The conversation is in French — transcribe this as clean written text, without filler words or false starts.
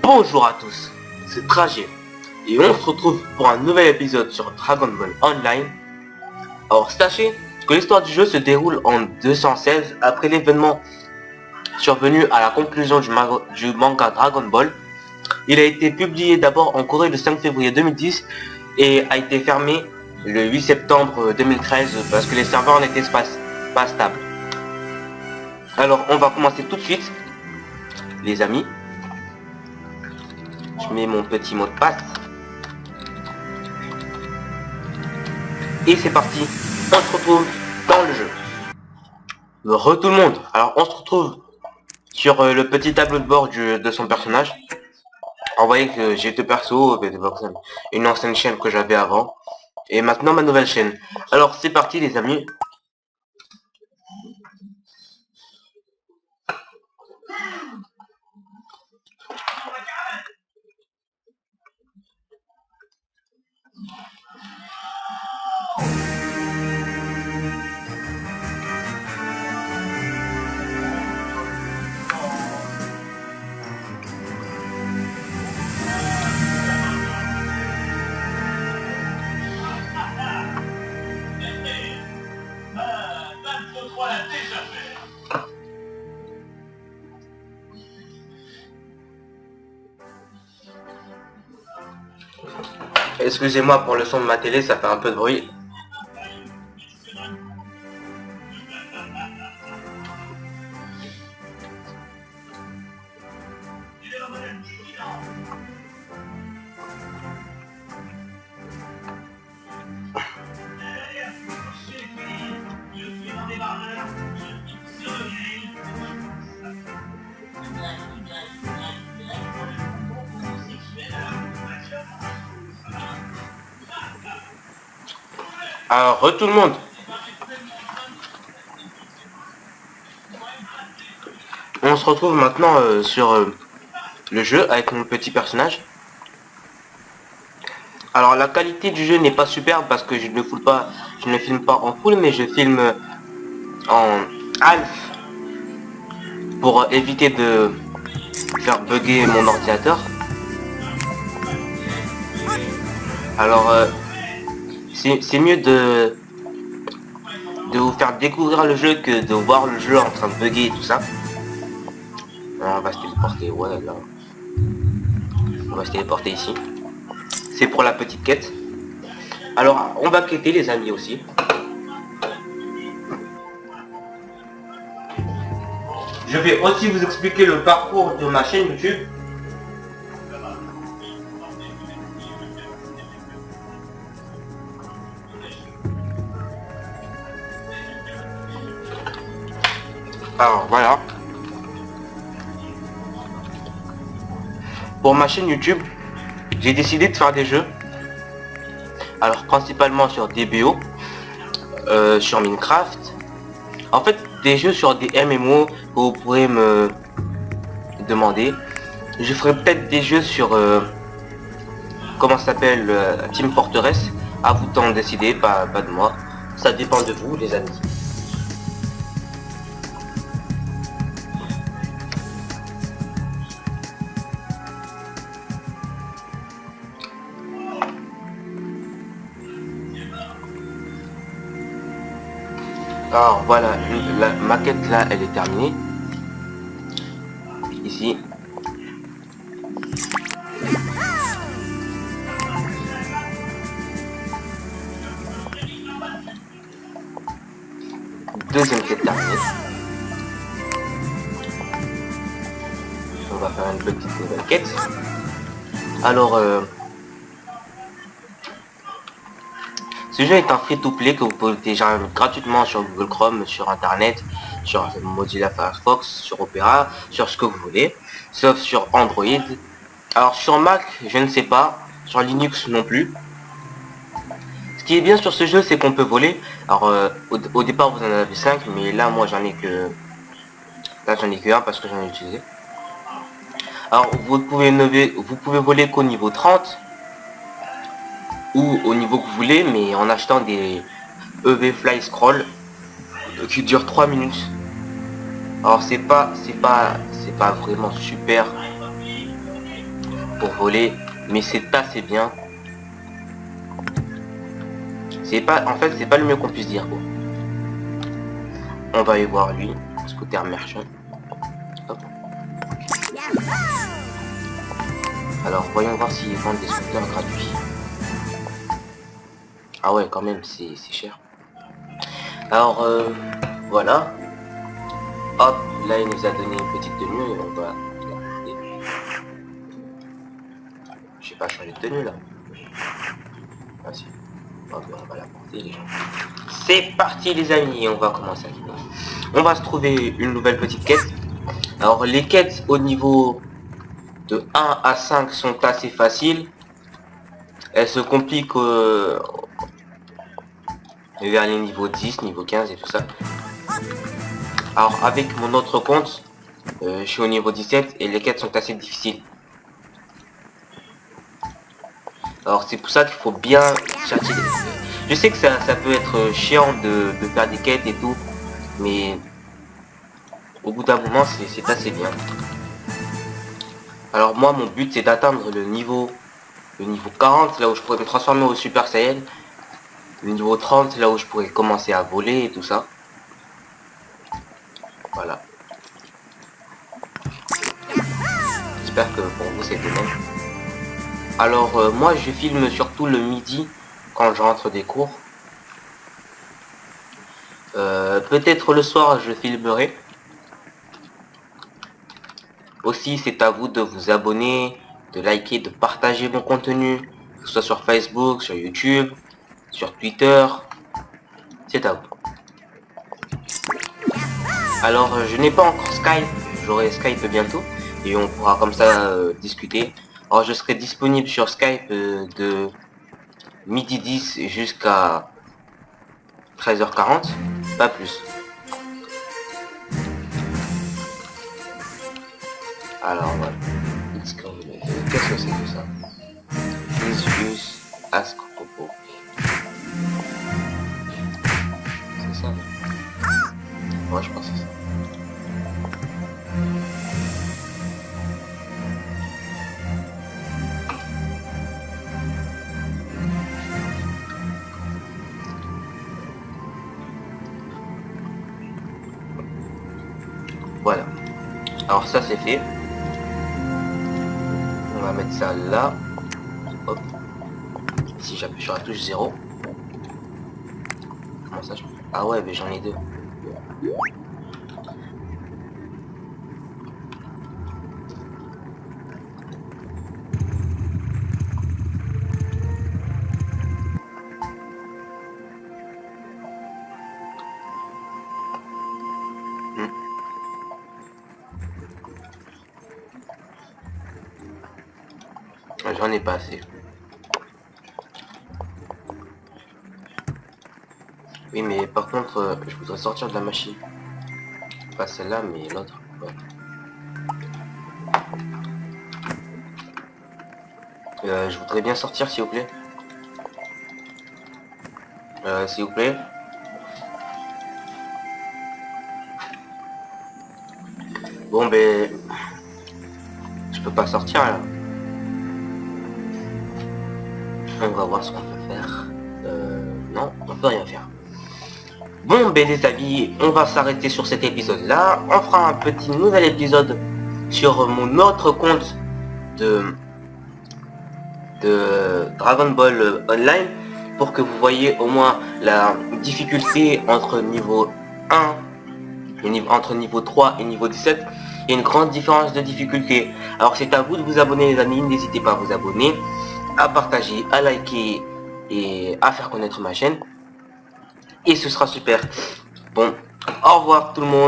Bonjour à tous, c'est Trajet et on se retrouve pour un nouvel épisode sur Dragon Ball Online. Alors sachez que l'histoire du jeu se déroule en 216 après l'événement survenu à la conclusion du manga Dragon Ball. Il a été publié d'abord en Corée le 5 février 2010 et a été fermé le 8 septembre 2013 parce que les serveurs n'étaient pas stables. Alors on va commencer tout de suite les amis. Je mets mon petit mot de passe. Et c'est parti, on se retrouve dans le jeu. Tout le monde. Alors on se retrouve sur le petit tableau de bord de son personnage. On voyez que j'ai deux persos, une ancienne chaîne que j'avais avant. Et maintenant ma nouvelle chaîne. Alors c'est parti les amis. Excusez-moi pour le son de ma télé, ça fait un peu de bruit. Alors tout le monde. On se retrouve maintenant sur le jeu avec mon petit personnage. Alors la qualité du jeu n'est pas superbe parce que je ne filme pas en full, mais je filme en half pour éviter de faire bugger mon ordinateur. Alors c'est mieux de vous faire découvrir le jeu que de voir le jeu en train de bugger et tout ça. Alors, on va se téléporter, ouais là. On va se téléporter ici. C'est pour la petite quête. Alors on va quêter les amis aussi. Je vais aussi vous expliquer le parcours de ma chaîne YouTube. Alors voilà. Pour ma chaîne YouTube, j'ai décidé de faire des jeux. Alors principalement sur DBO, sur Minecraft. En fait des jeux sur des MMO que vous pourrez me demander. Je ferai peut-être des jeux sur comment ça s'appelle Team Fortress. À vous d'en décider, pas de moi. Ça dépend de vous les amis. Alors voilà, la maquette là elle est terminée. Ici. Deuxième quête terminée. On va faire une petite nouvelle quête. Alors ce jeu est un free-to-play que vous pouvez télécharger gratuitement sur Google Chrome, sur Internet, sur Mozilla Firefox, sur Opera, sur ce que vous voulez, sauf sur Android. Alors sur Mac, je ne sais pas, sur Linux non plus. Ce qui est bien sur ce jeu, c'est qu'on peut voler. Alors au départ vous en avez 5, mais là moi j'en ai que... Là j'en ai que 1 parce que j'en ai utilisé. Alors vous pouvez voler qu'au niveau 30. Ou au niveau que vous voulez, mais en achetant des EV Fly Scroll qui durent 3 minutes. Alors c'est pas vraiment super pour voler, mais c'est assez bien. C'est pas, en fait, c'est pas le mieux qu'on puisse dire, quoi. On va aller voir lui, scooter merchant. Hop. Alors, voyons voir s'ils vendent des scooters gratuits. Ah ouais, quand même, c'est cher. Alors, voilà. Hop, là, il nous a donné une petite tenue et on va... Je sais pas changer de tenue, là. Ah si. Hop, on va la porter, les gens. C'est parti, les amis, on va commencer à jouer. On va se trouver une nouvelle petite quête. Alors, les quêtes au niveau de 1 à 5 sont assez faciles. Elles se compliquent vers les niveaux 10, niveau 15 et tout ça. Alors avec mon autre compte, je suis au niveau 17 et les quêtes sont assez difficiles. Alors c'est pour ça qu'il faut bien chercher. Je sais que ça peut être chiant de faire des quêtes et tout, mais au bout d'un moment c'est assez bien. Alors moi mon but c'est d'atteindre le niveau 40, là où je pourrais me transformer au Super Saiyan. Le niveau 30, là où je pourrais commencer à voler et tout ça. Voilà. J'espère que pour vous c'est le même. Alors moi je filme surtout le midi quand je rentre des cours. Peut-être le soir je filmerai. Aussi c'est à vous de vous abonner, de liker, de partager mon contenu, que ce soit sur Facebook, sur YouTube, sur Twitter. C'est à vous. Alors je n'ai pas encore Skype, j'aurai Skype bientôt et on pourra comme ça discuter. Alors je serai disponible sur Skype de midi 10 jusqu'à 13h40, pas plus. Alors voilà. Qu'est-ce que c'est que ça? Please use ask Popo. C'est ça? Ouais, je pense que c'est ça. Voilà. Alors ça c'est fait. On va mettre ça là. Hop. Si j'appuie sur la touche 0. Comment ça je... Ah ouais mais j'en ai deux. J'en ai pas assez. Oui mais par contre je voudrais sortir de la machine. Pas celle-là mais l'autre. Ouais. Je voudrais bien sortir s'il vous plaît. S'il vous plaît. Bon ben... Je peux pas sortir là. On va voir ce qu'on peut faire. Non, on peut rien faire. Bon ben les amis, on va s'arrêter sur cet épisode là. On fera un petit nouvel épisode sur mon autre compte de Dragon Ball Online pour que vous voyez au moins la difficulté entre niveau 1 et entre niveau 3 et niveau 17. Il y a une grande différence de difficulté. Alors c'est à vous de vous abonner les amis, n'hésitez pas à vous abonner, à partager, à liker et à faire connaître ma chaîne. Et ce sera super. Bon, au revoir tout le monde.